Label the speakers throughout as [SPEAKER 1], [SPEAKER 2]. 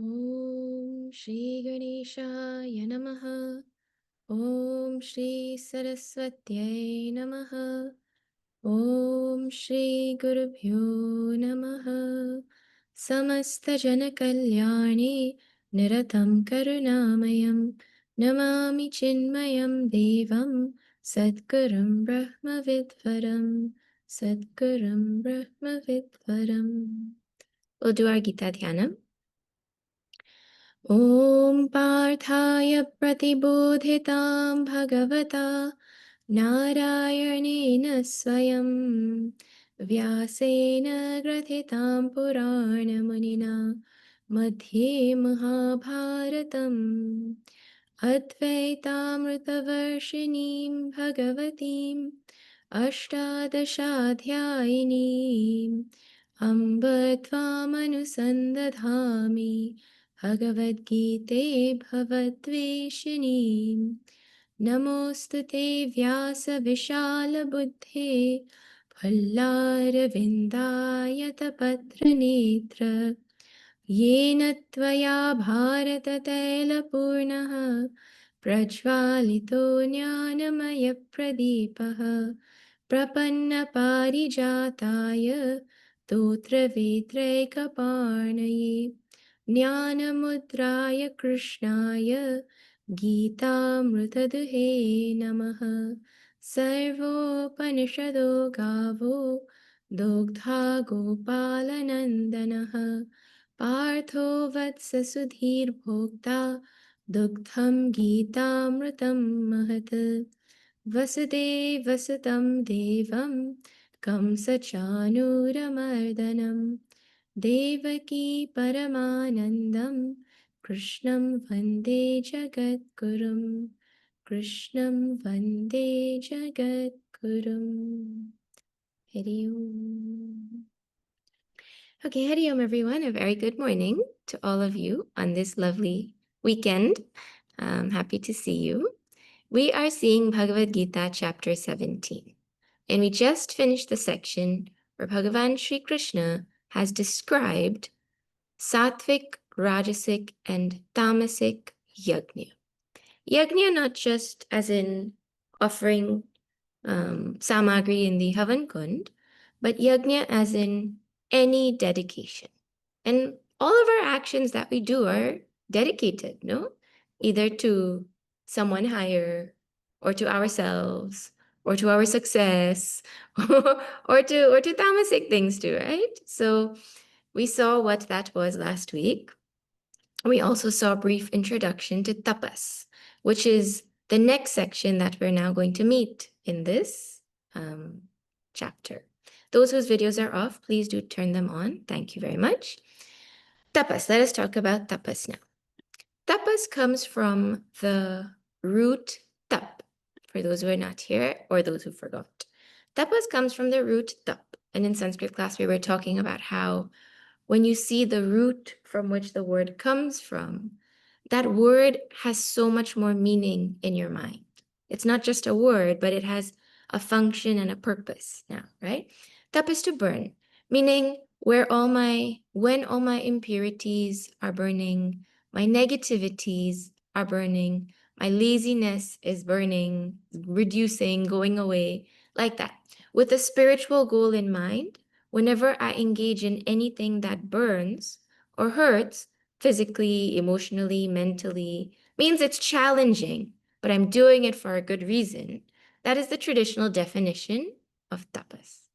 [SPEAKER 1] Om Shri Ganeshaya Namaha. Om Shri Saraswatyai Namaha. Om Shri Gurubhyo Namaha. Samasta Jana Kalyani Niratam Karunamayam Namami Chinmayam Devam Sadgurum Brahma Vidvaram Sadgurum Brahma Vidvaram. We'll do our Gita Dhyanam. ॐ पार्थाय प्रतिबोधितां भगवता नारायणेन स्वयं व्यासेन ग्रथितां पुराणमुनिना मध्ये महाभारतम् अद्वैतामृतवर्षिणीं भगवतीम् अष्टादशाध्यायिनीम् अम्ब त्वामनुसन्दधामि भगवद्गीते भवद्वेषिणीं नमोऽस्तु ते व्यासविशालबुद्धे फल्लारविन्दायतपत्रनेत्र येन त्वया भारततैलपूर्णः प्रज्वालितो ज्ञानमयप्रदीपः प्रपन्नपारिजाताय स्तोत्रवेत्रैकपाणये ज्ञानमुद्राय कृष्णाय गीतामृतदुहे नमः सर्वोपनिषदो गावो दोग्धा गोपालनन्दनः पार्थो वत्ससुधीर्भोक्ता दुग्धं गीतामृतं महत् वसुदेवसुतं देवं कंसचाणूरमर्दनं देवकी परमानन्दं कृष्णं वन्दे जगद्गुरुं कृष्णं वन्दे जगद्गुरुम् हरि ओम्. Okay, Hari Om everyone. A very good morning to all of you on this lovely weekend. Happy to see you. We are seeing Bhagavad Gita chapter 17. And we just finished the section where Bhagavan Sri Krishna has described Sattvic, Rajasic, and Tamasic Yajna. Yajna not just as in offering samagri in the Havan Kund, but yajna as in any dedication. And all of our actions that we do are dedicated, no? Either to someone higher, or to ourselves, or to our success, or to tamasic things too, right? So we saw what that was last week. We also saw a brief introduction to tapas, which is the next section that we're now going to meet in this chapter. Those whose videos are off, please do turn them on. Thank you very much. Tapas. Let us talk about tapas now. Tapas comes from the root tap, for those who are not here or those who forgot. Tapas comes from the root tap. And in Sanskrit class, we were talking about how when you see the root from which the word comes from, that word has so much more meaning in your mind. It's not just a word, but it has a function and a purpose now, right? Tap is to burn, meaning when all my impurities are burning, my negativities are burning, my laziness is burning, reducing, going away, like that. With a spiritual goal in mind, whenever I engage in anything that burns or hurts, physically, emotionally, mentally, means it's challenging, but I'm doing it for a good reason. That is the traditional definition of tapas.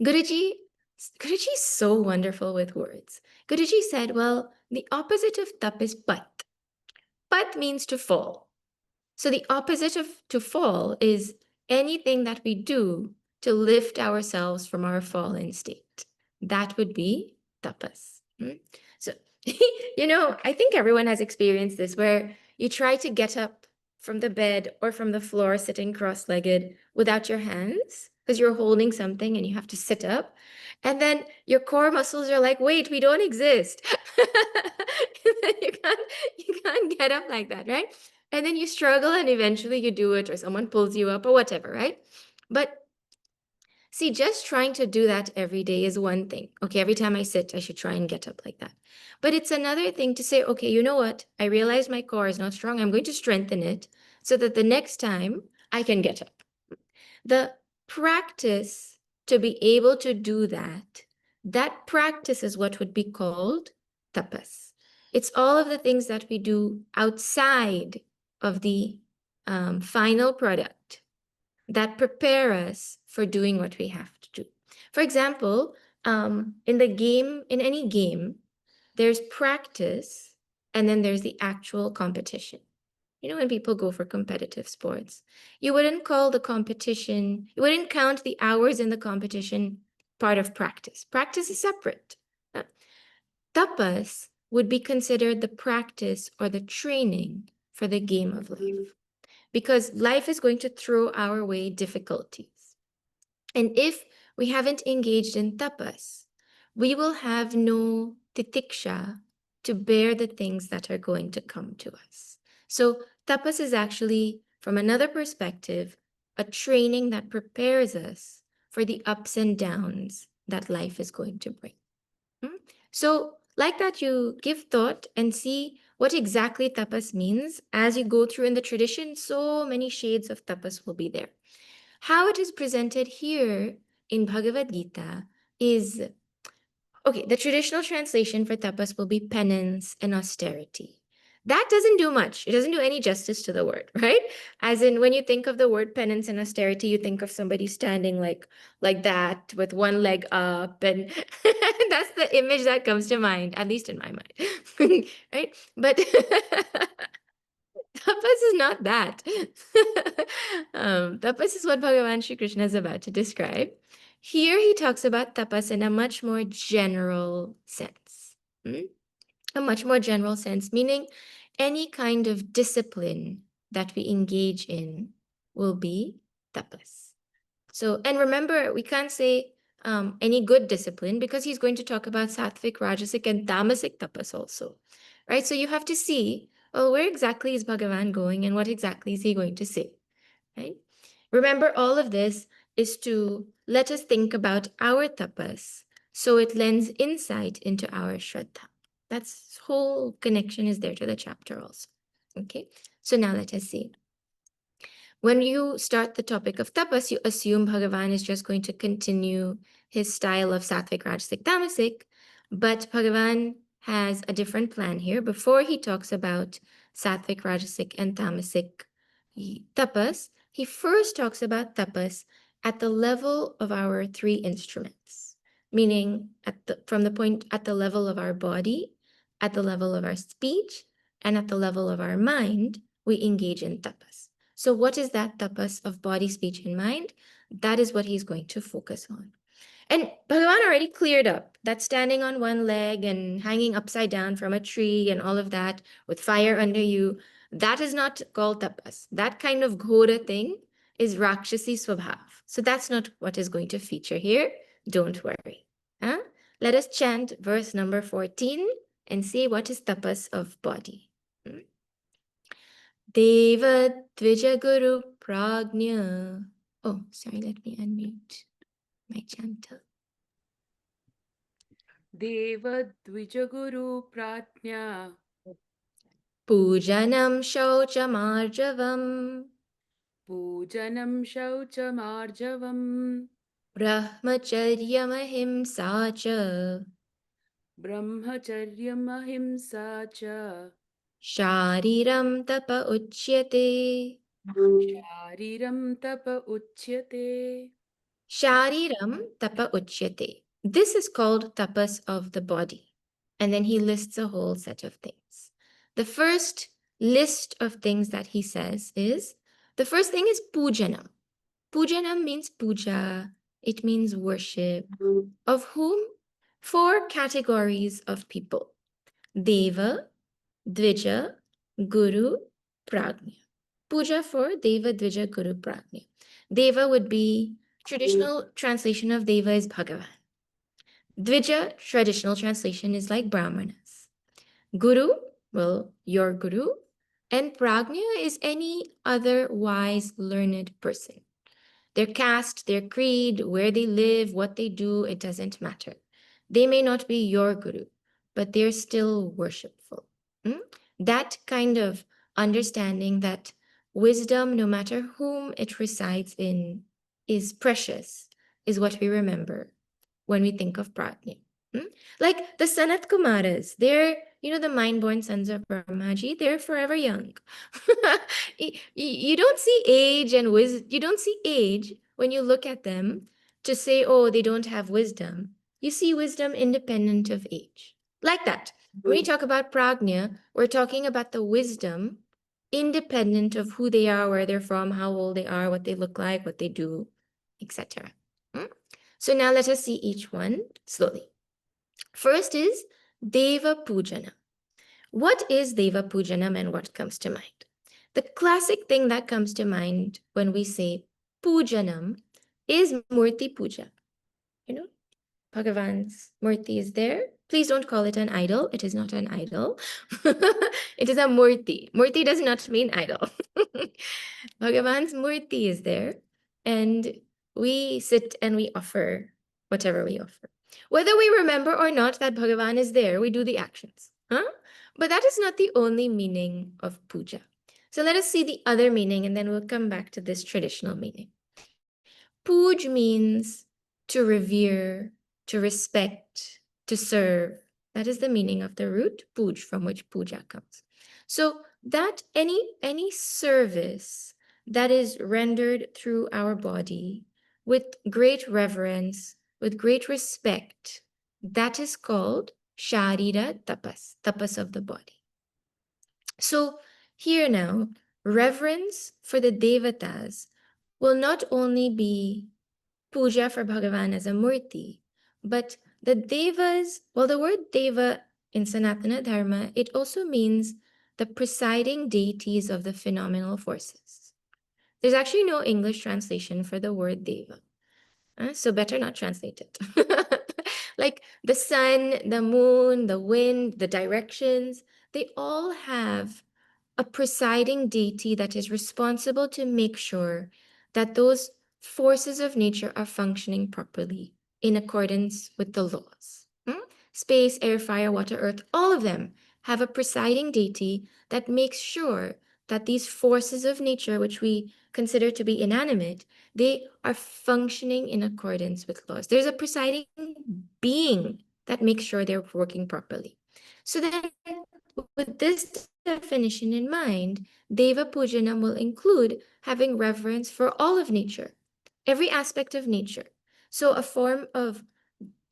[SPEAKER 1] Guruji is so wonderful with words. Guruji said, well, the opposite of tap is pat. Pat means to fall. So the opposite of to fall is anything that we do to lift ourselves from our fallen state. That would be tapas. So, I think everyone has experienced this where you try to get up from the bed or from the floor sitting cross-legged without your hands because you're holding something and you have to sit up. And then your core muscles are like, wait, we don't exist. And then you can't get up like that, right? And then you struggle and eventually you do it or someone pulls you up or whatever, right? But See, just trying to do that every day is one thing. Okay, every time I sit, I should try and get up like that. But it's another thing to say, okay, you know what? I realize my core is not strong. I'm going to strengthen it so that the next time I can get up. The practice to be able to do that, that practice is what would be called tapas. It's all of the things that we do outside of the final product that prepare us for doing what we have to do. For example, in any game, there's practice and then there's the actual competition. You know, when people go for competitive sports, you wouldn't call the competition, you wouldn't count the hours in the competition part of practice. Practice is separate. Tapas would be considered the practice or the training for the game of life, because life is going to throw our way difficulties. And if we haven't engaged in tapas, we will have no titiksha to bear the things that are going to come to us. So tapas is actually, from another perspective, a training that prepares us for the ups and downs that life is going to bring. So like that, you give thought and see what exactly tapas means. As you go through in the tradition, so many shades of tapas will be there. How it is presented here in Bhagavad Gita is, okay, the traditional translation for tapas will be penance and austerity. That doesn't do much. It doesn't do any justice to the word, right? As in, when you think of the word penance and austerity, you think of somebody standing like that with one leg up, and that's the image that comes to mind, at least in my mind, right? But tapas is not that. Tapas is what Bhagavan Shri Krishna is about to describe. Here he talks about tapas in a much more general sense. A much more general sense, meaning any kind of discipline that we engage in will be tapas. So, and remember, we can't say any good discipline, because he's going to talk about sattvic, rajasic, and tamasic tapas also, right? So you have to see, well, where exactly is Bhagavan going and what exactly is he going to say, right? Remember, all of this is to let us think about our tapas, so it lends insight into our shraddha. That's whole connection is there to the chapter also. Okay, so now let us see. When you start the topic of tapas, you assume Bhagavan is just going to continue his style of sattvic, rajasic, tamasic, but Bhagavan has a different plan here. Before he talks about sattvic, rajasic, and tamasic tapas, he first talks about tapas at the level of our three instruments, meaning from the point at the level of our body, at the level of our speech, and at the level of our mind, we engage in tapas. So what is that tapas of body, speech, and mind? That is what he's going to focus on. And Bhagavan already cleared up that standing on one leg and hanging upside down from a tree and all of that with fire under you, that is not called tapas. That kind of ghora thing is rakshasi swabhav. So that's not what is going to feature here. Don't worry. Huh? Let us chant verse number 14 and see what is tapas of body. Deva Dvija Guru Pragnya. Oh, sorry, let me unmute my chanter.
[SPEAKER 2] देवद्विजगुरु Pragya
[SPEAKER 1] Pujanam Shauchamarjavam
[SPEAKER 2] पूजनं शौचमार्जवम्
[SPEAKER 1] Brahmacharyam Ahimsa cha
[SPEAKER 2] ब्रह्मचर्यमहिंसा च
[SPEAKER 1] Shariram Tapa Uchyate.
[SPEAKER 2] शारीरं तप उच्यते.
[SPEAKER 1] Shariram Tapa Uchyate. This is called tapas of the body. And then he lists a whole set of things. The first list of things that he says is, the first thing is pujanam. Pujanam means puja. It means worship. Of whom? Four categories of people. Deva, Dvija, Guru, Prajna. Puja for Deva, Dvija, Guru, Prajna. Deva would be, traditional translation of Deva is Bhagavan. Dvija, traditional translation is like Brahmanas. Guru, well, your Guru. And Prajna is any other wise, learned person. Their caste, their creed, where they live, what they do, it doesn't matter. They may not be your guru, but they're still worshipful. Mm? That kind of understanding that wisdom, no matter whom it resides in, is precious, is what we remember when we think of Pratnya. Mm? Like the Sanat Kumaras, they're, the mind-born sons of Brahmaji, they're forever young. You don't see age and wisdom, you don't see age when you look at them to say, oh, they don't have wisdom. You see wisdom independent of age. Like that. When we talk about prajna, we're talking about the wisdom independent of who they are, where they're from, how old they are, what they look like, what they do, etc. So now let us see each one slowly. First is Deva Pujana. What is Deva Pujanam and what comes to mind? The classic thing that comes to mind when we say Pujanam is Murti Puja. You know, Bhagavan's Murti is there. Please don't call it an idol. It is not an idol. It is a Murti. Murti does not mean idol. Bhagavan's Murti is there. And we sit and we offer whatever we offer. Whether we remember or not that Bhagavan is there, we do the actions. Huh? But that is not the only meaning of puja. So let us see the other meaning and then we'll come back to this traditional meaning. Puj means to revere, to respect, to serve. That is the meaning of the root puj, from which puja comes. So that any service that is rendered through our body with great reverence, with great respect, that is called sharira tapas, tapas of the body. So here now, reverence for the devatas will not only be puja for Bhagavan as a murti, but the devas, well, the word deva in Sanatana Dharma, it also means the presiding deities of the phenomenal forces. There's actually no English translation for the word deva, so better not translate it. Like the sun, the moon, the wind, the directions, they all have a presiding deity that is responsible to make sure that those forces of nature are functioning properly in accordance with the laws. Space, air, fire, water, earth, all of them have a presiding deity that makes sure that these forces of nature, which we consider to be inanimate, they are functioning in accordance with laws. There's a presiding being that makes sure they're working properly. So then, with this definition in mind, Deva Pujanam will include having reverence for all of nature, every aspect of nature. So a form of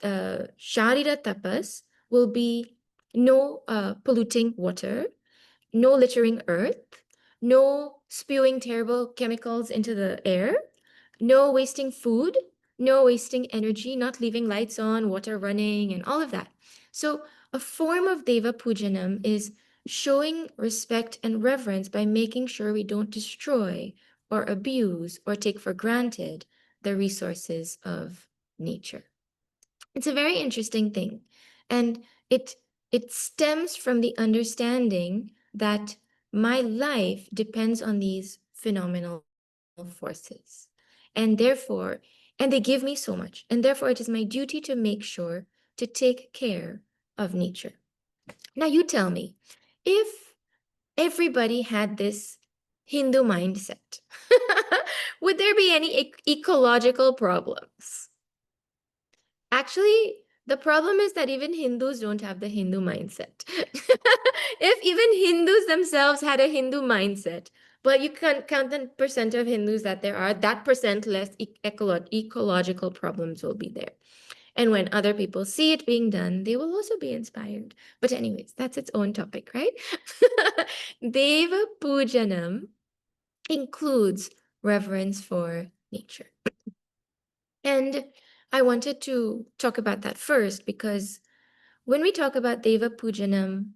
[SPEAKER 1] Sharira tapas will be no polluting water, no littering earth, no spewing terrible chemicals into the air, no wasting food, no wasting energy, not leaving lights on, water running, and all of that. So a form of Deva Pujanam is showing respect and reverence by making sure we don't destroy or abuse or take for granted the resources of nature. It's a very interesting thing. And it stems from the understanding that my life depends on these phenomenal forces. And therefore, and they give me so much. And therefore, it is my duty to make sure to take care of nature. Now, you tell me, if everybody had this Hindu mindset, would there be any ecological problems? Actually, the problem is that even Hindus don't have the Hindu mindset. If even Hindus themselves had a Hindu mindset, but you can count the percent of Hindus that there are, that percent less ecological problems will be there. And when other people see it being done, they will also be inspired. But anyways, that's its own topic, right? Deva Pujanam includes reverence for nature. And I wanted to talk about that first because when we talk about Deva Pujanam,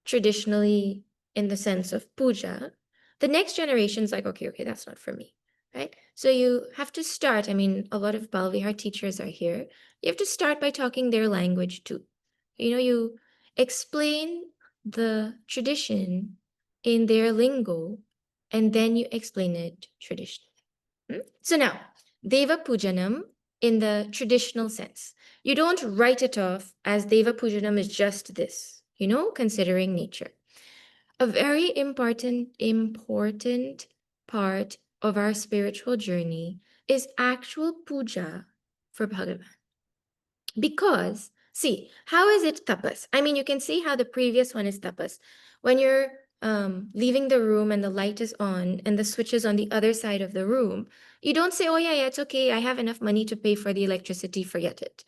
[SPEAKER 1] traditionally in the sense of puja, the next generation's like, okay, that's not for me, right? So you have to start. I mean, a lot of Balvihar teachers are here. You have to start by talking their language too. You explain the tradition in their lingo, and then you explain it traditionally. So now, Deva Pujanam in the traditional sense. You don't write it off as Deva Pujanam is just this, considering nature. A very important part of our spiritual journey is actual puja for Bhagavan. Because, see, how is it tapas? I mean, you can see how the previous one is tapas. When you're leaving the room and the light is on and the switch is on the other side of the room, you don't say, oh, yeah, it's okay. I have enough money to pay for the electricity. Forget it.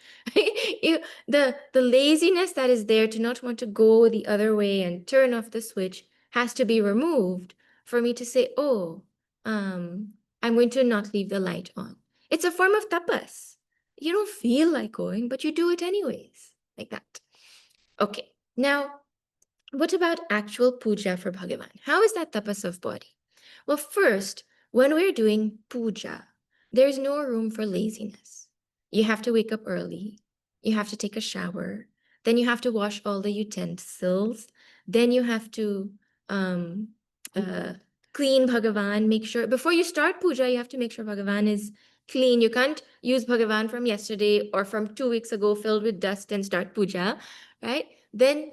[SPEAKER 1] The laziness that is there to not want to go the other way and turn off the switch has to be removed for me to say, oh, I'm going to not leave the light on. It's a form of tapas. You don't feel like going, but you do it anyways, like that. Okay, now, what about actual puja for Bhagavan? How is that tapas of body? Well, first, when we're doing puja, there's no room for laziness. You have to wake up early, you have to take a shower, then you have to wash all the utensils, then you have to um, uh, clean Bhagavan, make sure, before you start puja, you have to make sure Bhagavan is clean. You can't use Bhagavan from yesterday or from 2 weeks ago filled with dust and start puja, right? Then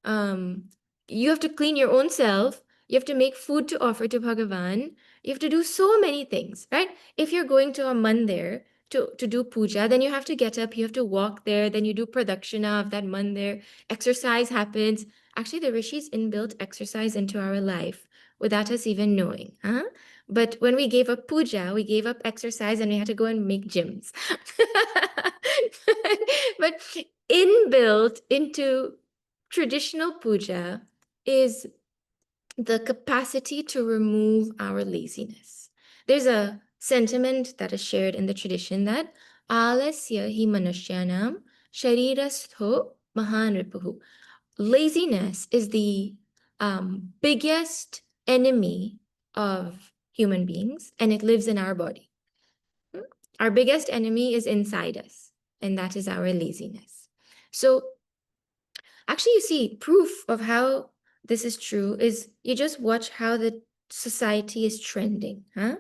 [SPEAKER 1] um, you have to clean your own self. You have to make food to offer to Bhagavan. You have to do so many things, right? If you're going to a mandir to do puja, then you have to get up, you have to walk there, then you do pradakshina of that mandir. Exercise happens. Actually, the rishis inbuilt exercise into our life without us even knowing. Huh? But when we gave up puja, we gave up exercise and we had to go and make gyms. But inbuilt into traditional puja is the capacity to remove our laziness. There's a sentiment that is shared in the tradition that alasya hi manushyanam sharirastho mahan ripuhu. Laziness is the biggest enemy of human beings, and it lives in our body. Our biggest enemy is inside us, and that is our laziness. So actually, you see, proof of how this is true is you just watch how the society is trending, huh?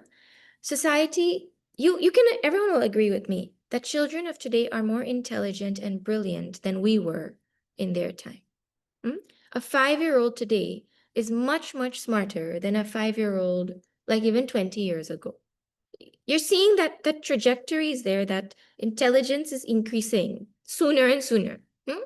[SPEAKER 1] Society, you can everyone will agree with me that children of today are more intelligent and brilliant than we were in their time. Hmm? A 5-year-old today is much, much smarter than a 5-year-old like even 20 years ago. You're seeing that the trajectory is there, that intelligence is increasing sooner and sooner. Hmm?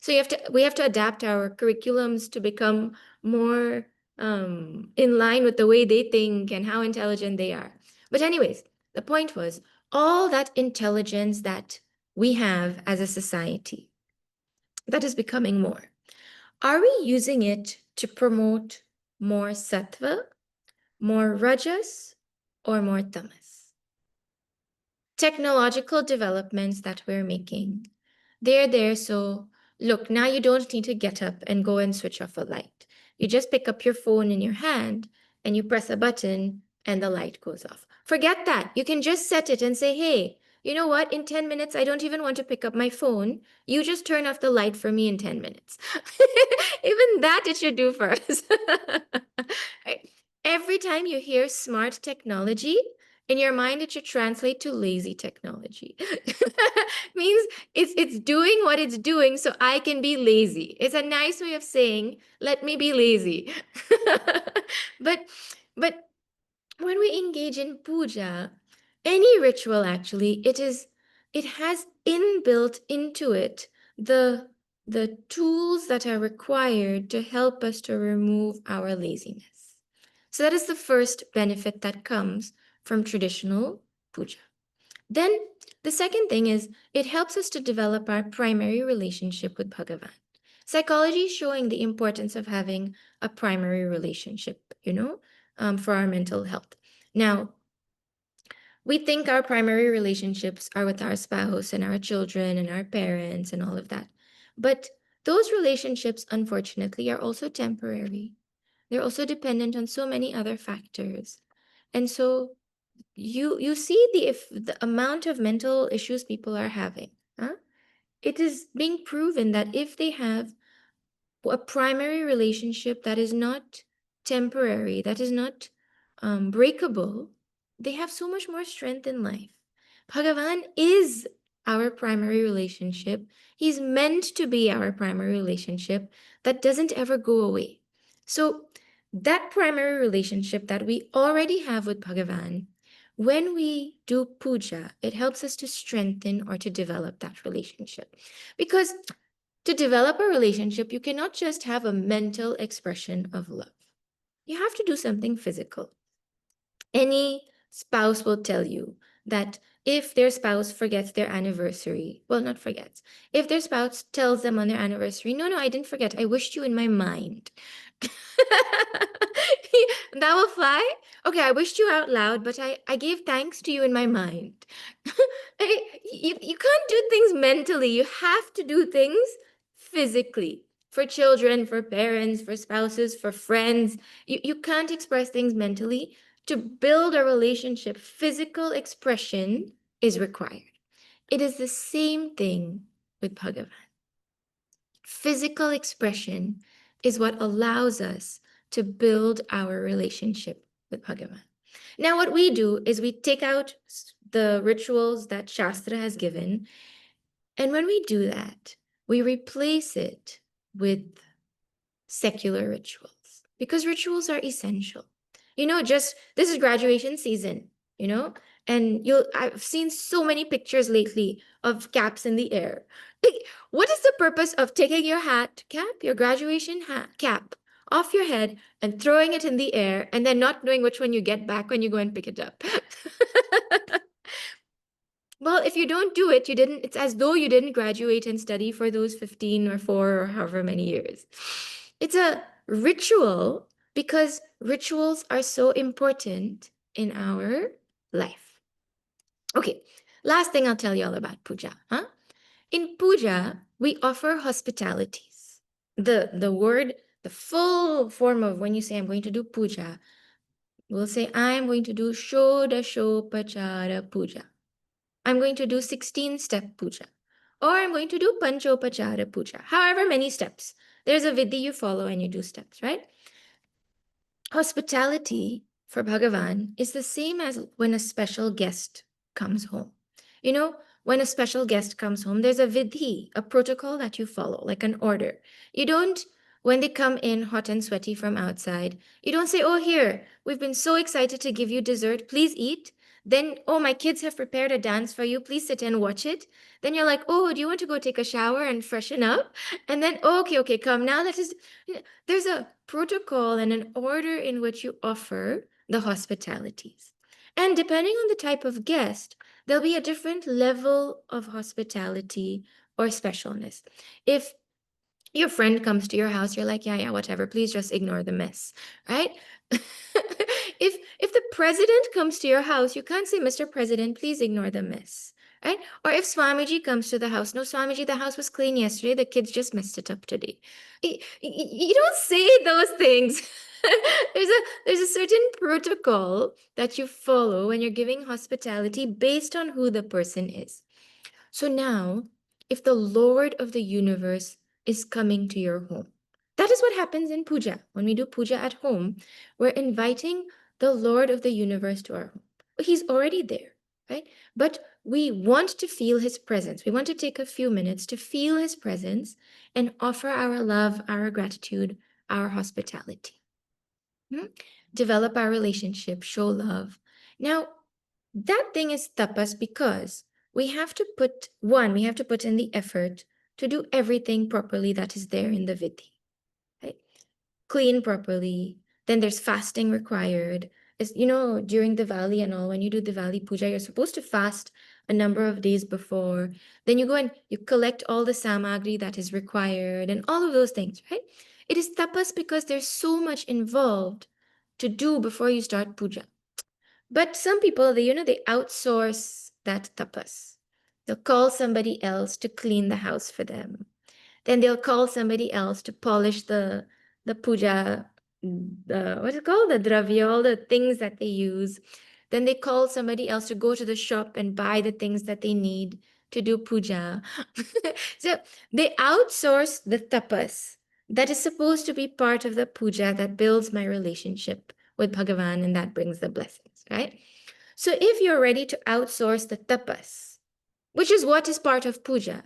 [SPEAKER 1] So we have to adapt our curriculums to become more in line with the way they think and how intelligent they are. But anyways, the point was all that intelligence that we have as a society that is becoming more. Are we using it to promote more sattva, more rajas, or more tamas? Technological developments that we're making. They're there. So, look, now you don't need to get up and go and switch off a light. You just pick up your phone in your hand and you press a button and the light goes off. Forget that. You can just set it and say, hey, you know what? In 10 minutes, I don't even want to pick up my phone. You just turn off the light for me in 10 minutes. Even that it should do for us. Right? Every time you hear smart technology, in your mind, it should translate to lazy technology. Means it's doing what it's doing so I can be lazy. It's a nice way of saying, let me be lazy. but but when we engage in puja, any ritual actually, it has inbuilt into it the tools that are required to help us to remove our laziness. So that is the first benefit that comes from traditional puja. Then the second thing is it helps us to develop our primary relationship with Bhagavan. Psychology is showing the importance of having a primary relationship, for our mental health. Now, we think our primary relationships are with our spouse and our children and our parents and all of that. But those relationships, unfortunately, are also temporary. They're also dependent on so many other factors. And so you see the amount of mental issues people are having. Huh? It is being proven that if they have a primary relationship that is not temporary, that is not breakable, they have so much more strength in life. Bhagavan is our primary relationship. He's meant to be our primary relationship that doesn't ever go away. So, that primary relationship that we already have with Bhagavan, when we do puja, it helps us to strengthen or to develop that relationship. Because to develop a relationship, you cannot just have a mental expression of love. You have to do something physical. Any spouse will tell you that if their spouse forgets their anniversary, well, not forgets, if their spouse tells them on their anniversary, no, I didn't forget, I wished you in my mind. That will fly? Okay, I wished you out loud, but I gave thanks to you in my mind. You can't do things mentally. You have to do things physically. For children, for parents, for spouses, for friends. You can't express things mentally. To build a relationship, physical expression is required. It is the same thing with Bhagavan. Physical expression is what allows us to build our relationship with Bhagavan. Now, what we do is we take out the rituals that Shastra has given, and when we do that, we replace it with secular rituals because rituals are essential. Just this is graduation season, and I've seen so many pictures lately of caps in the air. Like, what is the purpose of taking your your graduation hat cap off your head and throwing it in the air and then not knowing which one you get back when you go and pick it up? Well, if you don't do it, it's as though you didn't graduate and study for those 15 or 4 or however many years. It's a ritual because rituals are so important in our life. Okay, last thing I'll tell you all about puja. In puja, we offer hospitalities. The full form of when you say I'm going to do puja, we'll say I'm going to do Shodashopachara puja. I'm going to do 16-step puja. Or I'm going to do Panchopachara puja. However many steps. There's a vidhi you follow and you do steps, right? Hospitality for Bhagavan is the same as when a special guest comes home. When a special guest comes home, there's a vidhi, a protocol that you follow, like an order. You don't, when they come in hot and sweaty from outside, you don't say, oh, here, we've been so excited to give you dessert, please eat. Then, oh, my kids have prepared a dance for you, please sit and watch it. Then you're like, oh, do you want to go take a shower and freshen up? And then, oh, okay, come, now let us. There's a protocol and an order in which you offer the hospitalities. And depending on the type of guest, there'll be a different level of hospitality or specialness. If your friend comes to your house, you're like, yeah, whatever, please just ignore the mess, right? If the president comes to your house, you can't say, Mr. President, please ignore the mess, right? Or if Swamiji comes to the house, no, Swamiji, the house was clean yesterday, the kids just messed it up today. You don't say those things. there's a certain protocol that you follow when you're giving hospitality based on who the person is. So now, if the Lord of the universe is coming to your home, that is what happens in puja. When we do puja at home, we're inviting the Lord of the universe to our home. He's already there, right? But we want to feel his presence. We want to take a few minutes to feel his presence and offer our love, our gratitude, our hospitality. Develop our relationship, show love. Now, that thing is tapas because we have to put in the effort to do everything properly that is there in the vidhi, right? Clean properly. Then there's fasting required. During Diwali and all, when you do Diwali puja, you're supposed to fast a number of days before. Then you go and you collect all the samagri that is required and all of those things, right? It is tapas because there's so much involved to do before you start puja. But some people, they outsource that tapas. They'll call somebody else to clean the house for them. Then they'll call somebody else to polish the puja, what is it called? The dravya, all the things that they use. Then they call somebody else to go to the shop and buy the things that they need to do puja. So they outsource the tapas that is supposed to be part of the puja that builds my relationship with Bhagavan and that brings the blessings, right? So if you're ready to outsource the tapas, which is what is part of puja,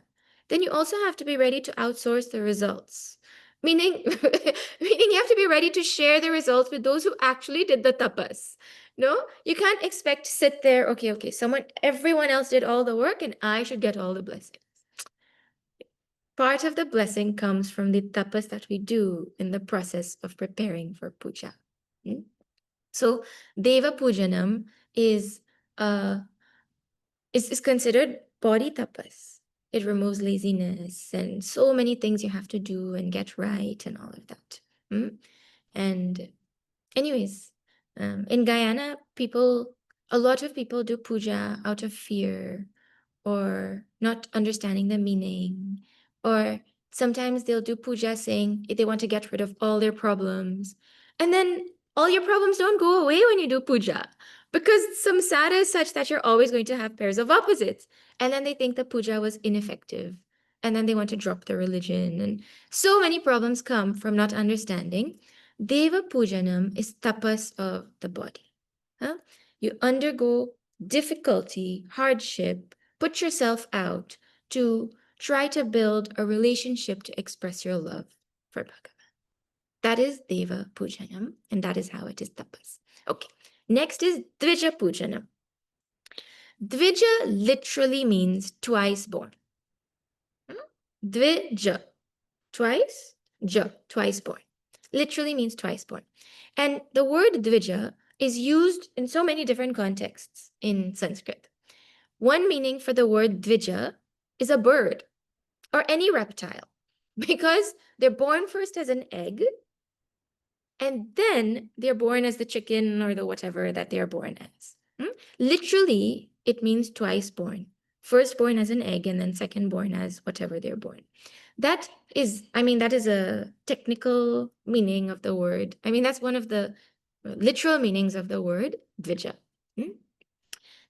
[SPEAKER 1] then you also have to be ready to outsource the results. Meaning, meaning you have to be ready to share the results with those who actually did the tapas. No, you can't expect to sit there, okay, everyone else did all the work and I should get all the blessings. Part of the blessing comes from the tapas that we do in the process of preparing for puja. Hmm? So, Deva Pujanam is uh, is considered body tapas. It removes laziness and so many things you have to do and get right and all of that. Hmm? And anyways, in Guyana, a lot of people do puja out of fear or not understanding the meaning, or sometimes they'll do puja saying they want to get rid of all their problems. And then all your problems don't go away when you do puja because samsara is such that you're always going to have pairs of opposites. And then they think the puja was ineffective. And then they want to drop the religion. And so many problems come from not understanding. Deva Pujanam is tapas of the body. Huh? You undergo difficulty, hardship, put yourself out to try to build a relationship to express your love for Bhagavan. That is Deva Pujanam, and that is how it is tapas. Okay, next is Dvija Pujanam. Dvija literally means twice born. Dvija, twice, ja, twice born. Literally means twice born. And the word Dvija is used in so many different contexts in Sanskrit. One meaning for the word Dvija is a bird or any reptile because they're born first as an egg and then they're born as the chicken or the whatever that they're born as. Literally, it means twice born. First born as an egg and then second born as whatever they're born. That is a technical meaning of the word. That's one of the literal meanings of the word Dvija.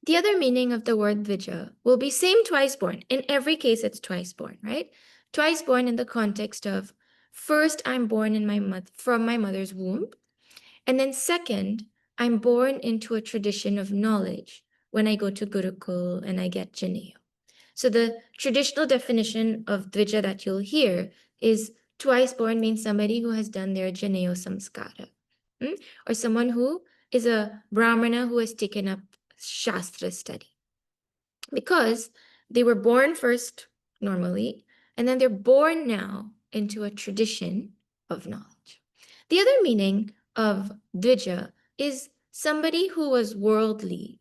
[SPEAKER 1] The other meaning of the word Dvija will be same twice born. In every case, it's twice born, right? Twice born in the context of first, I'm born from my mother's womb. And then second, I'm born into a tradition of knowledge when I go to Gurukul and I get Janeo. So the traditional definition of Dvija that you'll hear is twice born means somebody who has done their Janeo Samskara, or someone who is a Brahmana who has taken up Shastra study. Because they were born first normally, and then they're born now into a tradition of knowledge. The other meaning of Dvija is somebody who was worldly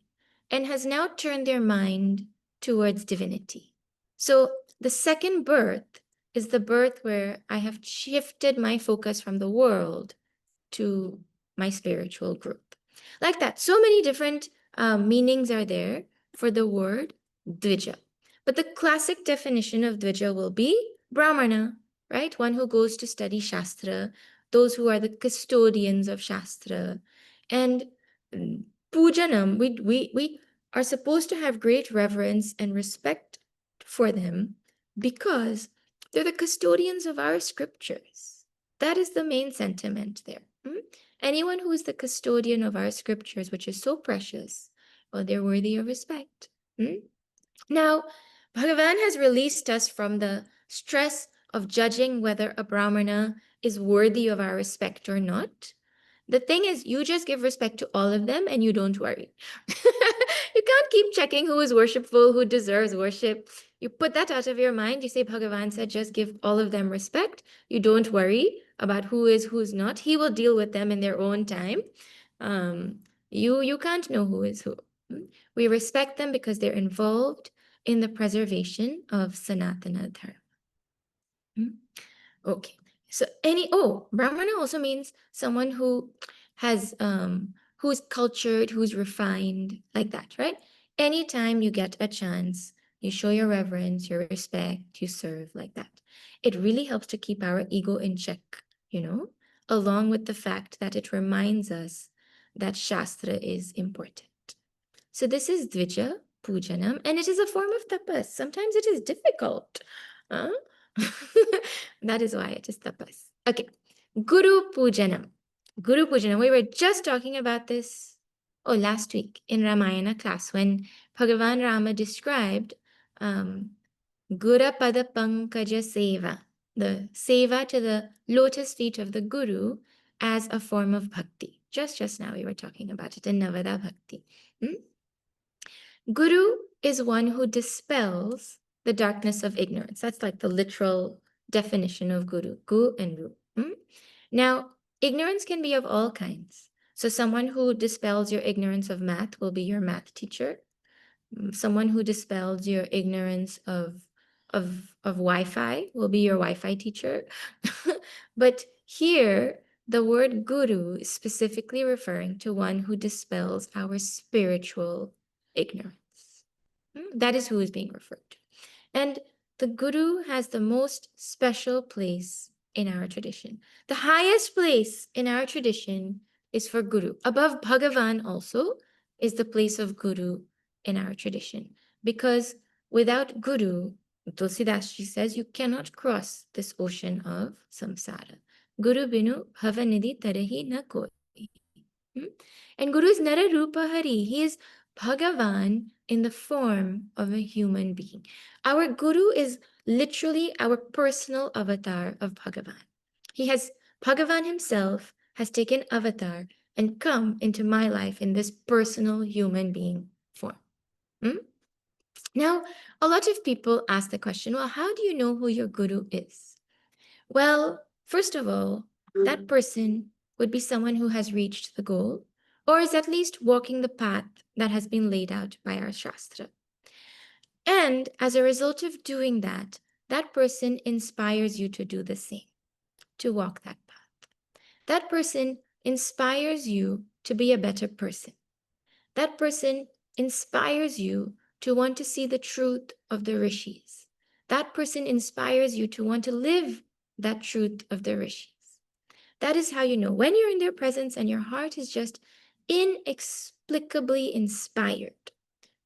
[SPEAKER 1] and has now turned their mind towards divinity. So the second birth is the birth where I have shifted my focus from the world to my spiritual group. Like that. So many different meanings are there for the word Dvija. But the classic definition of Dvija will be Brahmana, right? One who goes to study Shastra, those who are the custodians of Shastra. And Pujanam, we are supposed to have great reverence and respect for them because they're the custodians of our scriptures. That is the main sentiment there. Anyone who is the custodian of our scriptures, which is so precious, well, they're worthy of respect. Now, Bhagavan has released us from the stress of judging whether a Brahmana is worthy of our respect or not. The thing is, you just give respect to all of them and you don't worry. You can't keep checking who is worshipful, who deserves worship. You put that out of your mind. You say, Bhagavan said, just give all of them respect. You don't worry about who is, who's not. He will deal with them in their own time. You can't know who is who. We respect them because they're involved in the preservation of Sanatana Dharma. Okay. So Brahmana also means someone who has who's cultured, who's refined, like that, right? Anytime you get a chance, you show your reverence, your respect, you serve like that. It really helps to keep our ego in check, along with the fact that it reminds us that Shastra is important. So this is Dvija Pujanam, and it is a form of tapas. Sometimes it is difficult. Huh? That is why it is tapas. Okay, Guru Pujanam. Guru Pujanam. We were just talking about this last week in Ramayana class when Bhagavan Rama described Gura Pada Pankaja Seva, the seva to the lotus feet of the Guru as a form of bhakti. Just now we were talking about it in Navada Bhakti. Hmm? Guru is one who dispels the darkness of ignorance. That's like the literal definition of Guru, Gu and Ru. Hmm? Now, ignorance can be of all kinds. So someone who dispels your ignorance of math will be your math teacher. Someone who dispels your ignorance of Wi-Fi will be your Wi-Fi teacher. But here, the word guru is specifically referring to one who dispels our spiritual ignorance. That is who is being referred to. And the guru has the most special place in our tradition. The highest place in our tradition is for guru. Above Bhagavan also is the place of guru in our tradition. Because without guru, Tulsidas Ji says, you cannot cross this ocean of samsara. Guru binu bhavanidhi tarahi na koi. And Guru is Nara Rupa Hari. He is Bhagavan in the form of a human being. Our Guru is literally our personal avatar of Bhagavan. Bhagavan himself has taken avatar and come into my life in this personal human being form. Now, a lot of people ask the question, well, how do you know who your Guru is? Well, first of all, that person would be someone who has reached the goal or is at least walking the path that has been laid out by our Shastra. And as a result of doing that, that person inspires you to do the same, to walk that path. That person inspires you to be a better person. That person inspires you to want to see the truth of the rishis. That person inspires you to want to live that truth of the rishis. That is how you know when you're in their presence and your heart is just inexplicably inspired.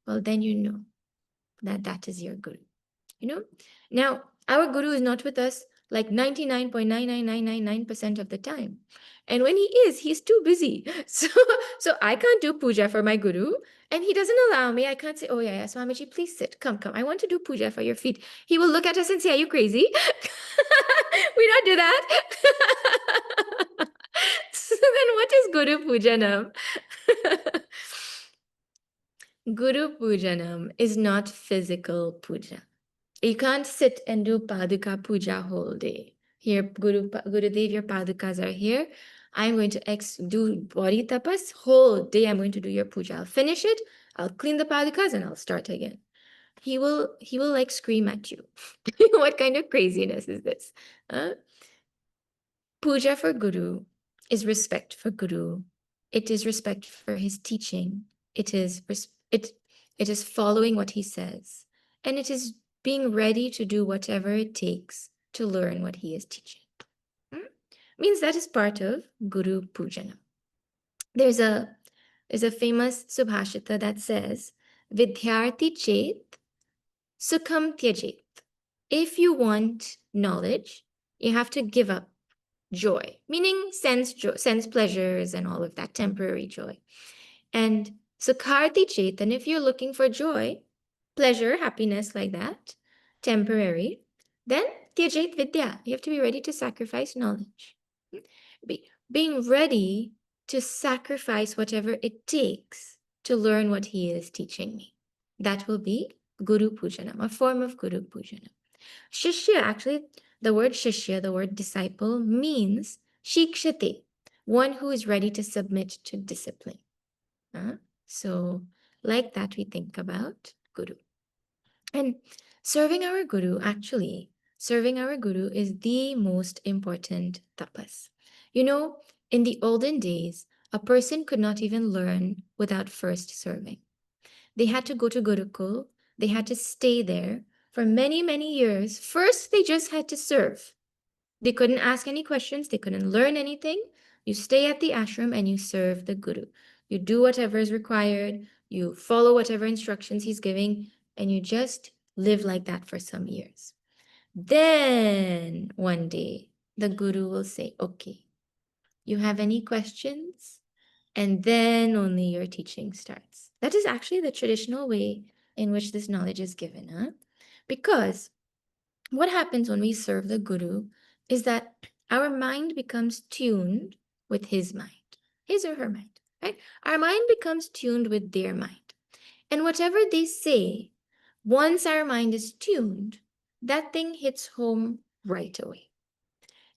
[SPEAKER 1] Well, then you know that that is your guru. You know? Now, our guru is not with us like 99.99999% of the time. And when he is, he's too busy. So I can't do puja for my guru. And he doesn't allow me. I can't say, oh yeah, Swamiji, please sit. Come. I want to do puja for your feet. He will look at us and say, are you crazy? We don't do that. So then what is Guru Pujanam? Guru Pujanam is not physical puja. You can't sit and do Paduka Puja whole day. Here, Gurudev, your Padukas are here. I'm going to do body tapas whole day. I'm going to do your puja. I'll finish it. I'll clean the Padukas and I'll start again. He will like scream at you. What kind of craziness is this? Puja for Guru is respect for Guru. It is respect for his teaching. It is following what he says. And it is being ready to do whatever it takes to learn what he is teaching. Means that is part of Guru Pujana. There's a famous Subhashita that says, Vidyarthi chet sukham tyajet. If you want knowledge, you have to give up joy, meaning sense pleasures and all of that temporary joy. And Sukharti Chetan, if you're looking for joy, pleasure, happiness like that, temporary, then Tyajit Vidya, you have to be ready to sacrifice knowledge. Being ready to sacrifice whatever it takes to learn what he is teaching me. That will be Guru Pujanam, a form of Guru Pujanam. Shishya, actually, the word Shishya, the word disciple, means Shikshate, one who is ready to submit to discipline. So, like that, we think about Guru. And serving our Guru is the most important tapas. You know, in the olden days, a person could not even learn without first serving. They had to go to Gurukul, they had to stay there for many, many years. First, they just had to serve. They couldn't ask any questions, they couldn't learn anything. You stay at the ashram and you serve the Guru. You do whatever is required, you follow whatever instructions he's giving, and you just live like that for some years. Then one day, the Guru will say, okay, you have any questions? and then only your teaching starts. That is actually the traditional way in which this knowledge is given. Huh? Because what happens when we serve the Guru is that our mind becomes tuned with his mind, his or her mind, right? Our mind becomes tuned with their mind. And whatever they say, once our mind is tuned, that thing hits home right away.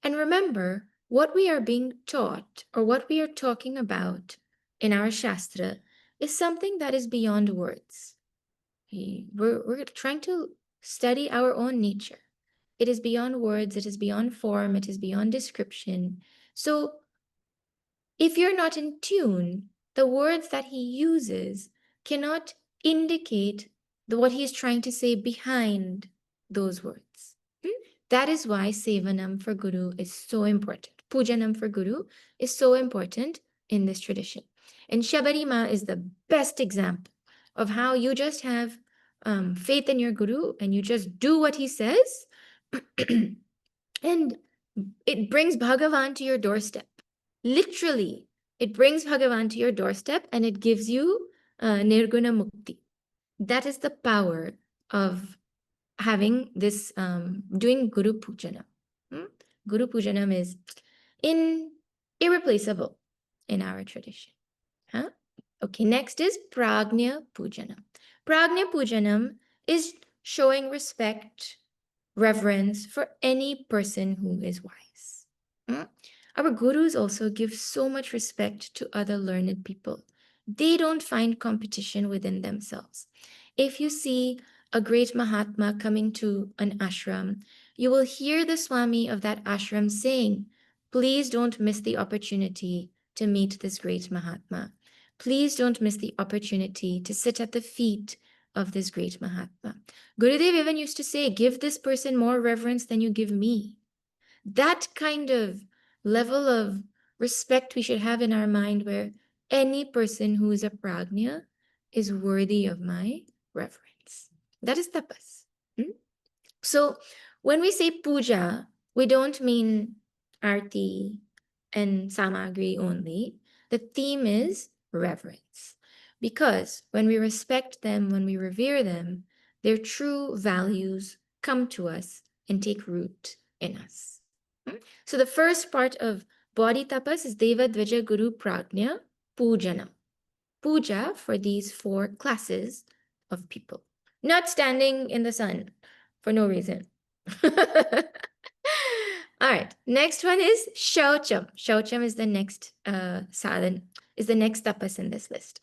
[SPEAKER 1] And remember, what we are being taught or what we are talking about in our Shastra is something that is beyond words. We're trying to study our own nature. It is beyond words, it is beyond form, it is beyond description. So if you're not in tune, the words that he uses cannot indicate what he is trying to say behind those words. That is why Sevanam for Guru is so important. Pujanam for Guru is so important in this tradition. And Shabarima is the best example of how you just have faith in your Guru and you just do what he says, and it brings Bhagavan to your doorstep. Literally, it brings Bhagavan to your doorstep and it gives you Nirguna Mukti. That is the power of having this, doing Guru Pujanam. Guru Pujanam is irreplaceable in our tradition. Huh? Okay, next is Pragnya Pujanam. Pragnya Pujanam is showing respect, reverence for any person who is wise. Our gurus also give so much respect to other learned people. They don't find competition within themselves. If you see a great Mahatma coming to an ashram, you will hear the Swami of that ashram saying, "Please don't miss the opportunity to meet this great Mahatma. Please don't miss the opportunity to sit at the feet of this great Mahatma." Gurudev even used to say, "Give this person more reverence than you give me." That kind of level of respect we should have in our mind, where any person who is a prajna is worthy of my reverence. That is tapas. So when we say puja, we don't mean arti and samagri only. The theme is reverence. Because when we respect them, when we revere them, their true values come to us and take root in us. So the first part of body tapas is Deva Dvija Guru Prajna Pujana. Puja for these four classes of people. Not standing in the sun for no reason. All right. Next one is Shaucham. Shaucham is the next sadhan, is the next tapas in this list.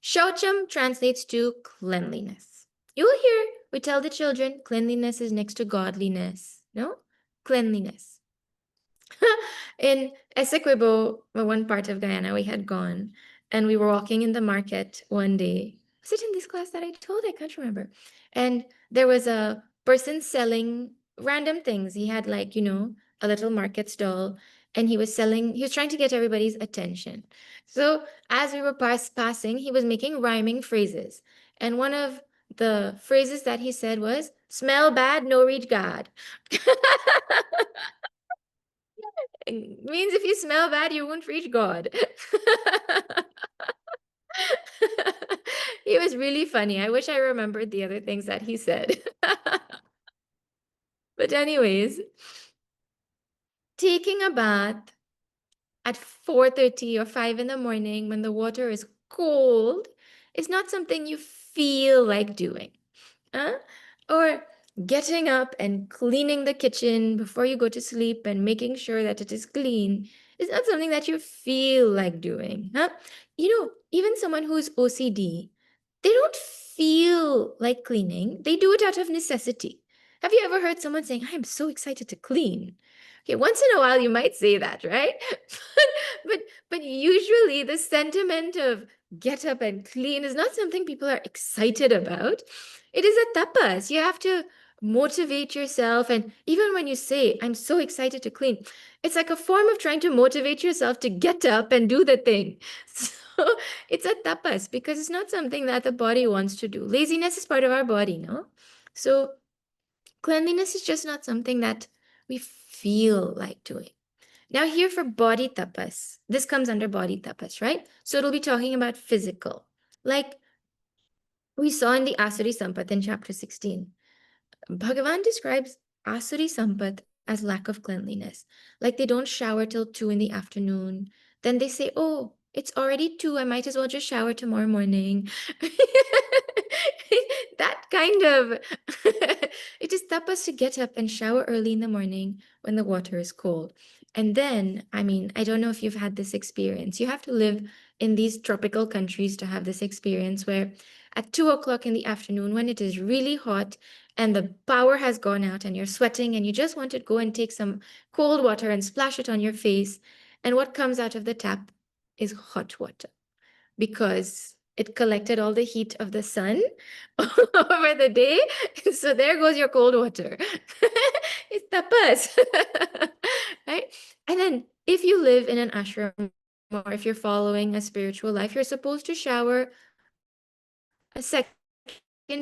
[SPEAKER 1] Shaucham translates to cleanliness. You will hear we tell the children cleanliness is next to godliness. No? Cleanliness. In Essequibo, one part of Guyana, we had gone and we were walking in the market one day. Was it in this class that I told? I can't remember. And there was a person selling random things. He had, like, a little market stall, and he was trying to get everybody's attention. So as we were passing, he was making rhyming phrases. And one of the phrases that he said was, "Smell bad, no reach God." It means if you smell bad, you won't reach God. He was really funny. I wish I remembered the other things that he said. But anyways, taking a bath at 4:30 or 5 in the morning when the water is cold is not something you feel like doing. Huh? Or getting up and cleaning the kitchen before you go to sleep and making sure that it is clean is not something that you feel like doing. Huh? Even someone who's OCD, they don't feel like cleaning. They do it out of necessity. Have you ever heard someone saying, "I'm so excited to clean"? Okay, once in a while you might say that, right? but usually the sentiment of get up and clean is not something people are excited about. It is a tapas. You have to motivate yourself. And even when you say, "I'm so excited to clean," it's like a form of trying to motivate yourself to get up and do the thing. So it's a tapas because it's not something that the body wants to do. Laziness is part of our body, no? So cleanliness is just not something that we feel like doing. Now here for body tapas, this comes under body tapas, right? So it'll be talking about physical. Like we saw in the Asuri Sampat in chapter 16. Bhagavan describes Asuri Sampat as lack of cleanliness. Like they don't shower till 2 in the afternoon. Then they say, oh, it's already 2. I might as well just shower tomorrow morning. That kind of. It is tapas to get up and shower early in the morning when the water is cold. And then, I mean, I don't know if you've had this experience. You have to live in these tropical countries to have this experience where at 2 o'clock in the afternoon, when it is really hot, and the power has gone out and you're sweating and you just want to go and take some cold water and splash it on your face. And what comes out of the tap is hot water because it collected all the heat of the sun over the day. So there goes your cold water. It's tapas. Right? And then if you live in an ashram or if you're following a spiritual life, you're supposed to shower a second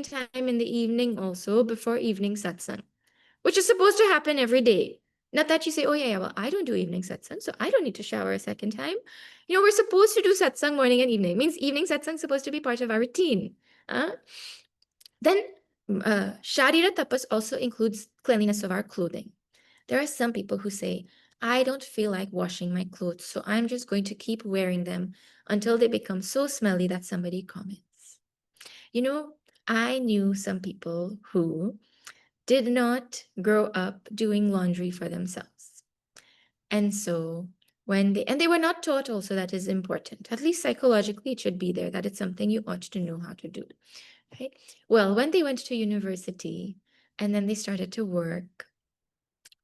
[SPEAKER 1] time in the evening also before evening satsang, which is supposed to happen every day. Not that you say, oh, yeah, well, I don't do evening satsang, so I don't need to shower a second time. You know, we're supposed to do satsang morning and evening. It means evening satsang is supposed to be part of our routine. Then Sharira tapas also includes cleanliness of our clothing. There are some people who say, I don't feel like washing my clothes, so I'm just going to keep wearing them until they become so smelly that somebody comments. You know, I knew some people who did not grow up doing laundry for themselves. And so they were not taught also that is important. At least psychologically, it should be there that it's something you ought to know how to do. Right? Well, when they went to university and then they started to work,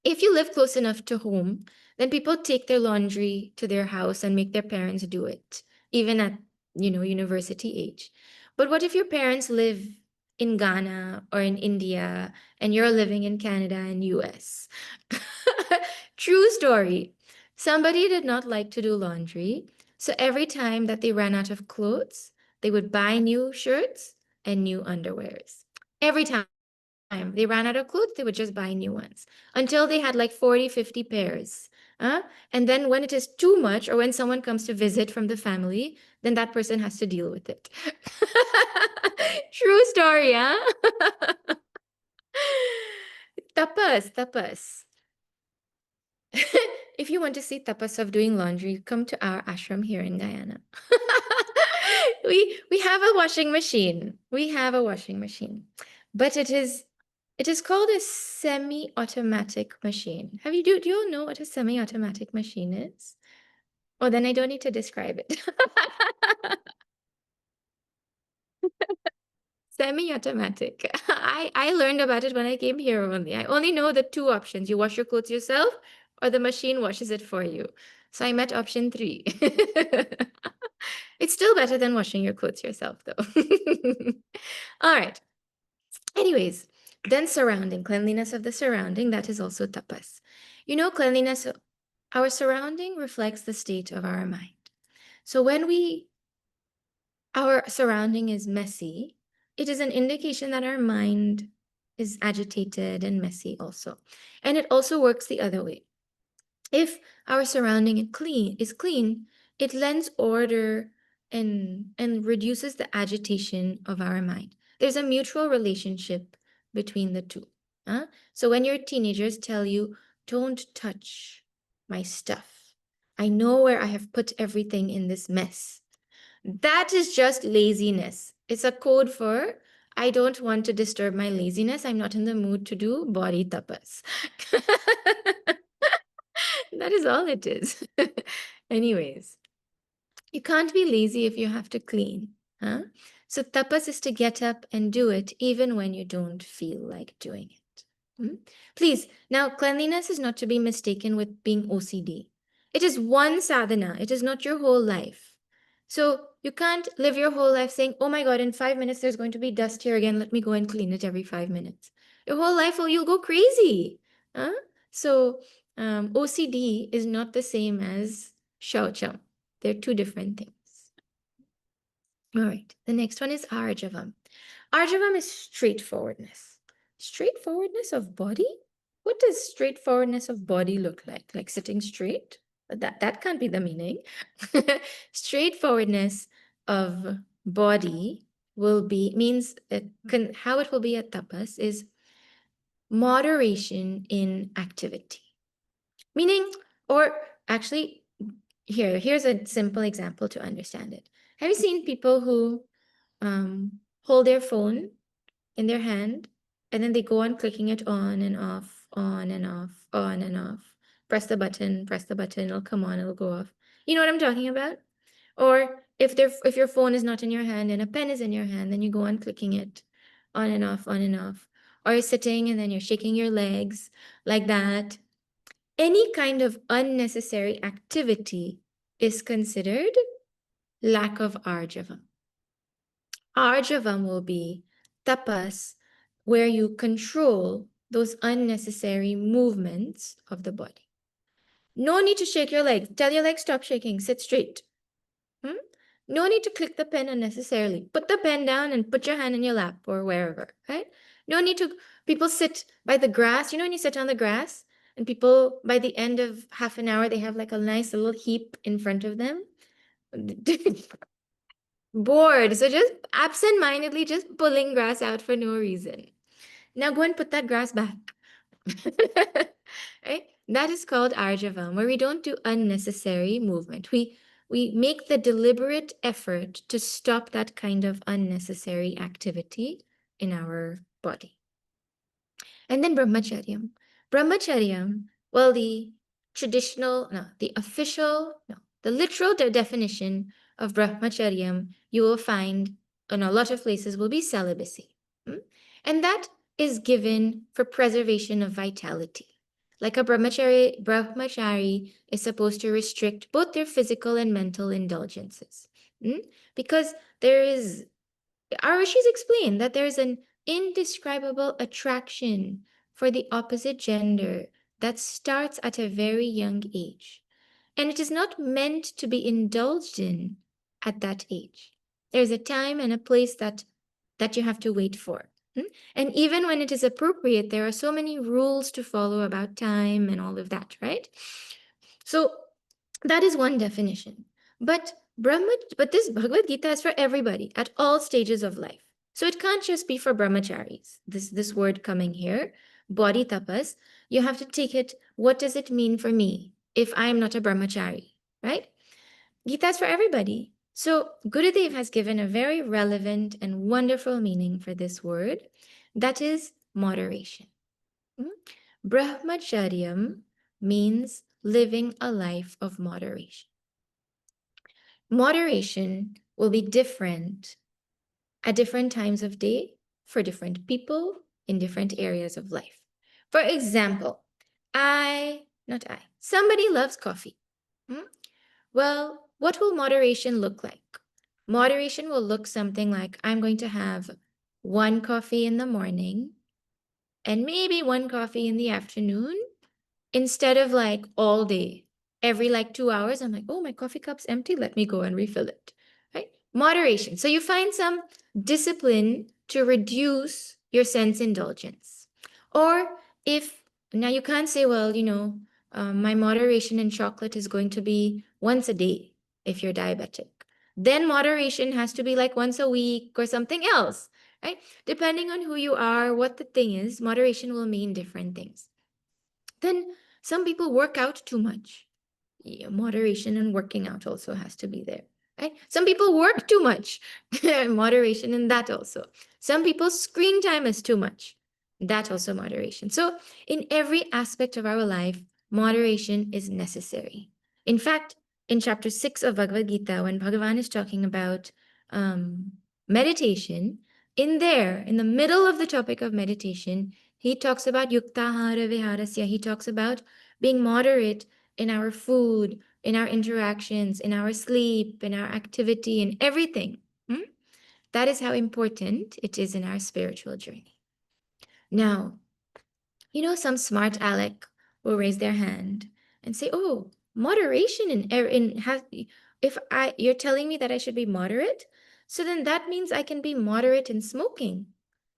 [SPEAKER 1] if you live close enough to home, then people take their laundry to their house and make their parents do it, even at, university age. But what if your parents live in Ghana or in India and you're living in Canada and US? True story. Somebody did not like to do laundry. So every time that they ran out of clothes, they would buy new shirts and new underwears. Every time they ran out of clothes, they would just buy new ones until they had like 40, 50 pairs. And then when it is too much, or when someone comes to visit from the family, then that person has to deal with it. True story, huh? Tapas, tapas. If you want to see tapas of doing laundry, come to our ashram here in Guyana. We have a washing machine. We have a washing machine. But it is called a semi-automatic machine. Do you all know what a semi-automatic machine is? Oh, then I don't need to describe it. Semi-automatic. I learned about it when I came here only. I only know the two options. You wash your clothes yourself or the machine washes it for you. So I'm at option 3. It's still better than washing your clothes yourself, though. All right. Anyways, then surrounding, cleanliness of the surrounding, that is also tapas. Cleanliness, our surrounding reflects the state of our mind. So when our surrounding is messy, it is an indication that our mind is agitated and messy also. And it also works the other way. If our surrounding is clean, it lends order and reduces the agitation of our mind. There's a mutual relationship between the two. So when your teenagers tell you, don't touch my stuff, I know where I have put everything in this mess. That is just laziness. It's a code for I don't want to disturb my laziness. I'm not in the mood to do body tapas. That is all it is. Anyways, you can't be lazy if you have to clean. Huh? So tapas is to get up and do it even when you don't feel like doing it. Please, now cleanliness is not to be mistaken with being OCD. It is one sadhana. It is not your whole life. So you can't live your whole life saying, oh my God, in 5 minutes there's going to be dust here again. Let me go and clean it every 5 minutes. Your whole life, you'll go crazy. So OCD is not the same as shaucham. They're two different things. All right, the next one is arjavam. Arjavam is straightforwardness. Straightforwardness of body? what does straightforwardness of body look like? Like sitting straight? That can't be the meaning. Straightforwardness of body will be means how it will be at tapas is moderation in activity. Meaning, or actually, here's a simple example to understand it. Have you seen people who hold their phone in their hand and then they go on clicking it on and off, on and off, on and off? Press the button, it'll come on, it'll go off. You know what I'm talking about? Or if your phone is not in your hand and a pen is in your hand, then you go on clicking it on and off, on and off. Or you're sitting and then you're shaking your legs like that. Any kind of unnecessary activity is considered lack of arjavam. Arjavam will be tapas, where you control those unnecessary movements of the body. No need to shake your legs. Tell your legs, stop shaking, sit straight. No need to click the pen unnecessarily. Put the pen down and put your hand in your lap or wherever, right? No need to, people sit by the grass. You know when you sit on the grass and people, by the end of half an hour, they have like a nice little heap in front of them? Bored. So just absent-mindedly just pulling grass out for no reason. Now go and put that grass back. Right? That is called arjavam, where we don't do unnecessary movement. We make the deliberate effort to stop that kind of unnecessary activity in our body. And then brahmacharyam. Brahmacharyam, well, the literal definition of brahmacharyam you will find in a lot of places will be celibacy. And that is given for preservation of vitality. Like a brahmachari is supposed to restrict both their physical and mental indulgences. Because our rishis explain that there is an indescribable attraction for the opposite gender that starts at a very young age. And it is not meant to be indulged in at that age. There's a time and a place that you have to wait for. And even when it is appropriate, there are so many rules to follow about time and all of that, right? So that is one definition. But this Bhagavad Gita is for everybody at all stages of life. So it can't just be for brahmacharis. This word coming here, body tapas, you have to take it, what does it mean for me if I'm not a brahmachari, right? Gita is for everybody. So Gurudev has given a very relevant and wonderful meaning for this word, that is moderation. Brahmacharyam means living a life of moderation. Moderation will be different at different times of day for different people in different areas of life. For example, somebody loves coffee. Well, what will moderation look like? Moderation will look something like I'm going to have one coffee in the morning and maybe one coffee in the afternoon instead of like all day. Every like 2 hours, I'm like, oh, my coffee cup's empty. Let me go and refill it, right? Moderation. So you find some discipline to reduce your sense indulgence. Or if, now you can't say, well, my moderation in chocolate is going to be once a day if you're diabetic. Then moderation has to be like once a week or something else, right? Depending on who you are, what the thing is, moderation will mean different things. Then some people work out too much. Moderation and working out also has to be there, right? Some people work too much. Moderation in that also. Some people's screen time is too much. That also moderation. So in every aspect of our life, moderation is necessary. In fact, in chapter 6 of Bhagavad Gita, when Bhagavan is talking about meditation, in the middle of the topic of meditation, he talks about yuktahara viharasya. He talks about being moderate in our food, in our interactions, in our sleep, in our activity, in everything. That is how important it is in our spiritual journey. Now, some smart aleck will raise their hand and say, oh, moderation you're telling me that I should be moderate, so then that means I can be moderate in smoking.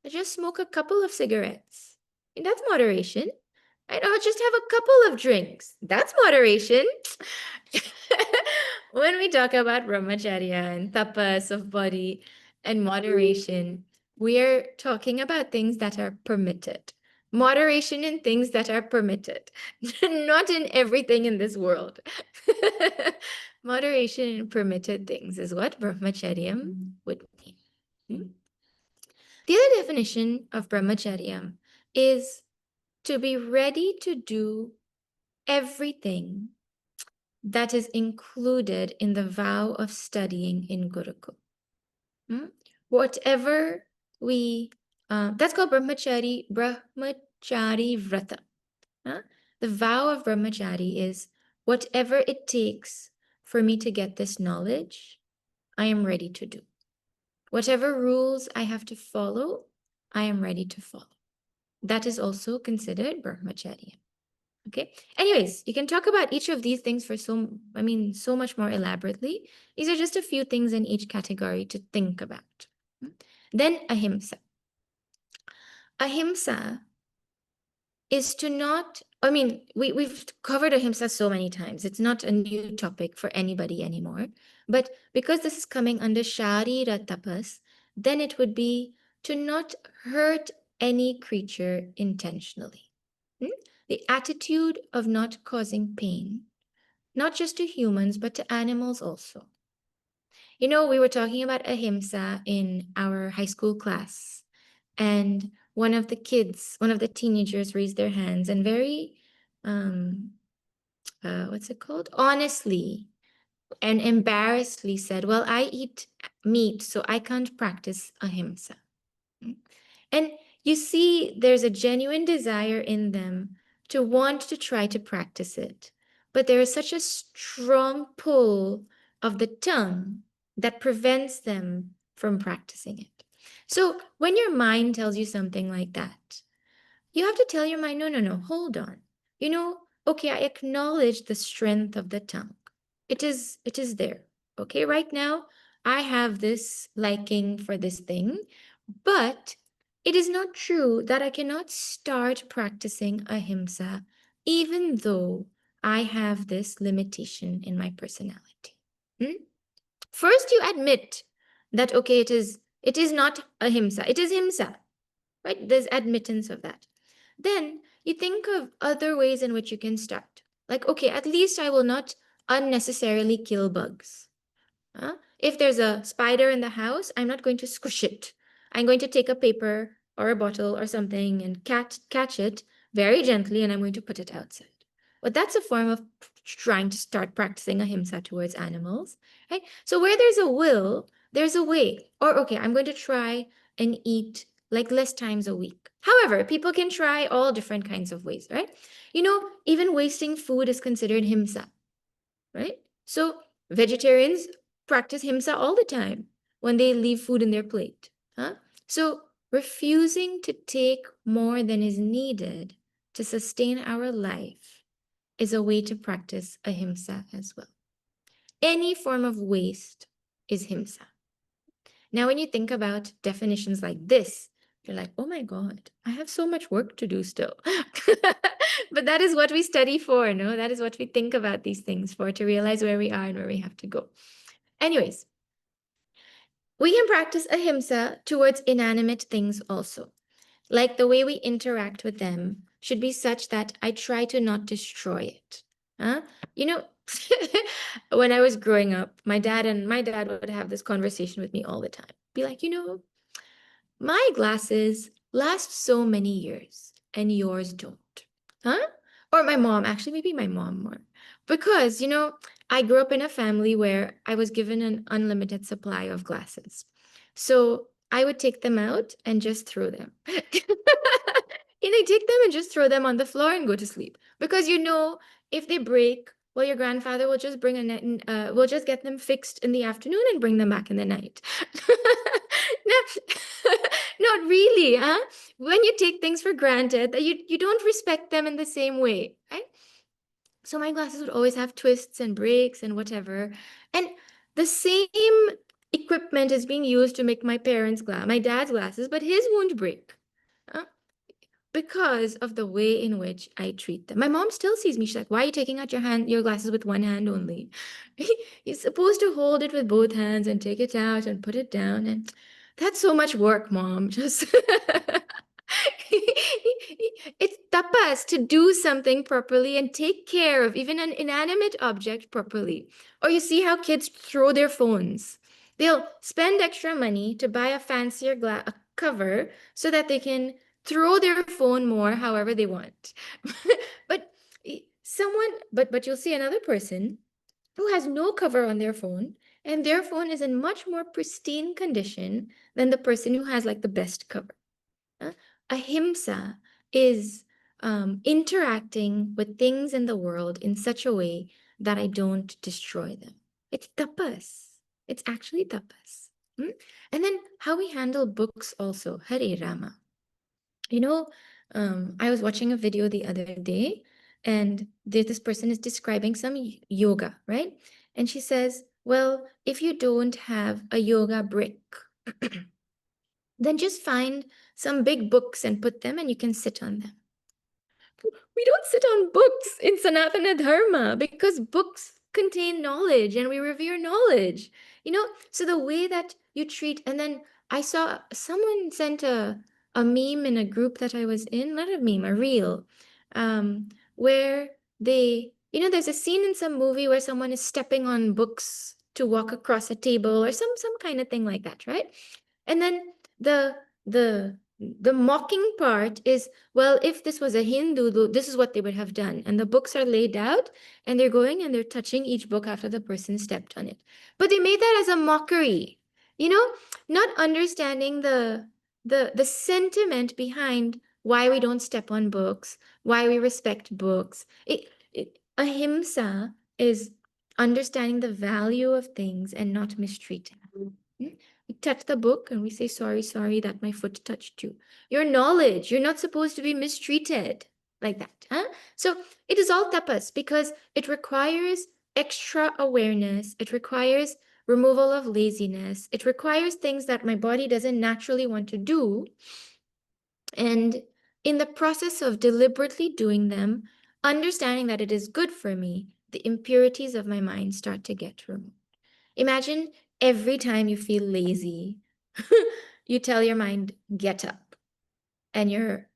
[SPEAKER 1] I just smoke a couple of cigarettes. And that's moderation. I'll just have a couple of drinks. That's moderation. When we talk about brahmacharya and tapas of body and moderation, we're talking about things that are permitted. Moderation in things that are permitted, not in everything in this world. Moderation in permitted things is what brahmacharyam would mean. Hmm? The other definition of brahmacharyam is to be ready to do everything that is included in the vow of studying in Gurukul. Whatever that's called brahmachari vrata. The vow of brahmachari is whatever it takes for me to get this knowledge, I am ready to do. Whatever rules I have to follow, I am ready to follow. That is also considered brahmacharya. Okay. Anyways, you can talk about each of these things for so much more elaborately. These are just a few things in each category to think about. Then ahimsa. Ahimsa is to not, we've covered ahimsa so many times. It's not a new topic for anybody anymore. But because this is coming under sharira tapas, then it would be to not hurt any creature intentionally. The attitude of not causing pain, not just to humans, but to animals also. We were talking about ahimsa in our high school class, and one of the teenagers raised their hands and very, what's it called? Honestly and embarrassedly said, well, I eat meat, so I can't practice ahimsa. And you see, there's a genuine desire in them to want to try to practice it. But there is such a strong pull of the tongue that prevents them from practicing it. So when your mind tells you something like that, you have to tell your mind, no, hold on. Okay, I acknowledge the strength of the tongue. It is there. Okay, right now, I have this liking for this thing, but it is not true that I cannot start practicing ahimsa even though I have this limitation in my personality. First, you admit that, okay, it is not ahimsa, it is himsa, right? There's admittance of that. Then you think of other ways in which you can start. Like, okay, at least I will not unnecessarily kill bugs. If there's a spider in the house, I'm not going to squish it. I'm going to take a paper or a bottle or something and catch it very gently, and I'm going to put it outside. But that's a form of trying to start practicing ahimsa towards animals, right? So where there's a will, there's a way. Or, okay, I'm going to try and eat like less times a week. However, people can try all different kinds of ways, right? Even wasting food is considered himsa, right? So vegetarians practice himsa all the time when they leave food in their plate. So refusing to take more than is needed to sustain our life is a way to practice ahimsa as well. Any form of waste is himsa. Now, when you think about definitions like this, you're like, oh my God, I have so much work to do still. But that is what we study for, no? That is what we think about these things for, to realize where we are and where we have to go. Anyways, we can practice ahimsa towards inanimate things also. Like the way we interact with them should be such that I try to not destroy it. You know, when I was growing up, my dad would have this conversation with me all the time. Be like, my glasses last so many years and yours don't. Huh? Or my mom, actually, maybe my mom more. Because, I grew up in a family where I was given an unlimited supply of glasses. So I would take them out and just throw them. I take them and just throw them on the floor and go to sleep. Because if they break, well, your grandfather will just will just get them fixed in the afternoon and bring them back in the night. Not really, huh? When you take things for granted, that you don't respect them in the same way, right? So my glasses would always have twists and breaks and whatever. And the same equipment is being used to make my dad's glasses, but his won't break. Huh? because of the way in which I treat them. My mom still sees me. She's like, "Why are you taking out your glasses with one hand only? You're supposed to hold it with both hands and take it out and put it down." And that's so much work, mom. Just it's tapas to do something properly and take care of even an inanimate object properly. Or you see how kids throw their phones. They'll spend extra money to buy a fancier a cover so that they can throw their phone more however they want. But but you'll see another person who has no cover on their phone, and their phone is in much more pristine condition than the person who has like the best cover. Uh, Ahimsa is interacting with things in the world in such a way that I don't destroy them. It's tapas. It's actually tapas. And then how we handle books also, Hare Rama. You know, I was watching a video the other day, and this person is describing some yoga, right? And she says, well, if you don't have a yoga brick, then just find some big books and put them, and you can sit on them. We don't sit on books in Sanatana Dharma because books contain knowledge and we revere knowledge. So the way that you treat, and then I saw someone sent a meme in a group that I was in, not a meme, a reel, where there's a scene in some movie where someone is stepping on books to walk across a table or some kind of thing like that, right? And then the the mocking part is, well, if this was a Hindu, this is what they would have done. And the books are laid out, and they're going and they're touching each book after the person stepped on it. But they made that as a mockery, you know, not understanding the sentiment behind why we don't step on books, why we respect books. Ahimsa is understanding the value of things and not mistreating. Mm. We touch the book and we say, sorry, sorry that my foot touched you. Your knowledge, you're not supposed to be mistreated like that. Huh? So it is all tapas because it requires extra awareness. It requires removal of laziness. It requires things that my body doesn't naturally want to do. And in the process of deliberately doing them, understanding that it is good for me, the impurities of my mind start to get removed. Imagine every time you feel lazy, you tell your mind, get up, and your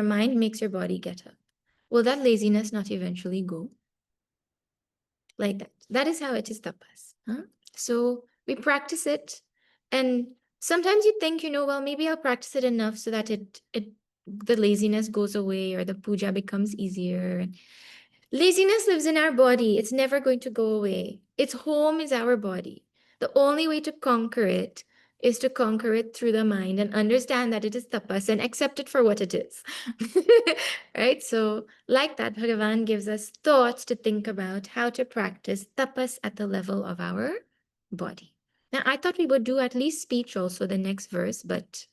[SPEAKER 1] mind makes your body get up. Will that laziness not eventually go? Like that. That is how it is tapas. Huh? So we practice it, and sometimes you think, well, maybe I'll practice it enough so that it the laziness goes away or the puja becomes easier. Laziness lives in our body. It's never going to go away. Its home is our body. The only way to conquer it is to conquer it through the mind and understand that it is tapas and accept it for what it is. Right? So, like that, Bhagavan gives us thoughts to think about how to practice tapas at the level of our body. Now, I thought we would do at least speech also the next verse, but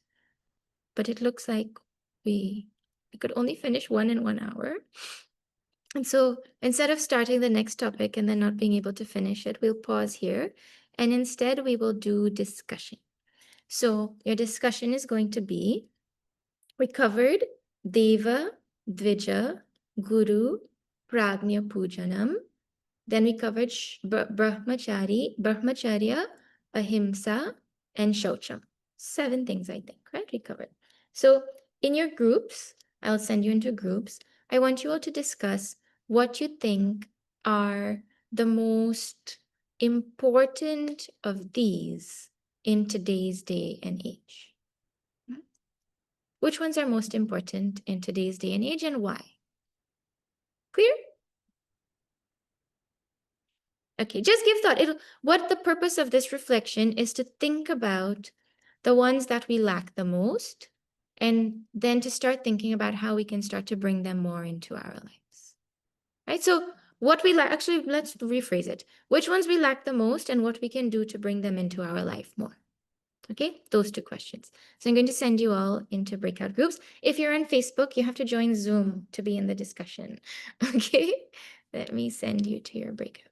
[SPEAKER 1] it looks like we could only finish one in 1 hour. And so instead of starting the next topic and then not being able to finish it, we'll pause here and instead we will do discussion. So your discussion is going to be, we covered Deva, Dvija, Guru, Pragnya Pujanam. Then we covered Brahmacharya, Ahimsa, and Shaucham. 7 things, I think, right? We covered. So in your groups, I'll send you into groups. I want you all to discuss what you think are the most important of these in today's day and age. Which ones are most important in today's day and age and why? Clear? Okay, just give thought. What the purpose of this reflection is to think about the ones that we lack the most, and then to start thinking about how we can start to bring them more into our lives. Right? So what we lack, actually, let's rephrase it. Which ones we lack the most and what we can do to bring them into our life more. Okay, those 2 questions. So I'm going to send you all into breakout groups. If you're on Facebook, you have to join Zoom to be in the discussion. Okay, let me send you to your breakouts.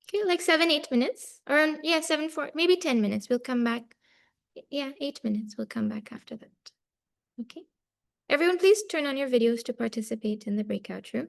[SPEAKER 1] Okay, like 7-8 minutes, or yeah, 7-4, maybe 10 minutes. We'll come back. Yeah, 8 minutes. We'll come back after that. Okay. Everyone, please turn on your videos to participate in the breakout room.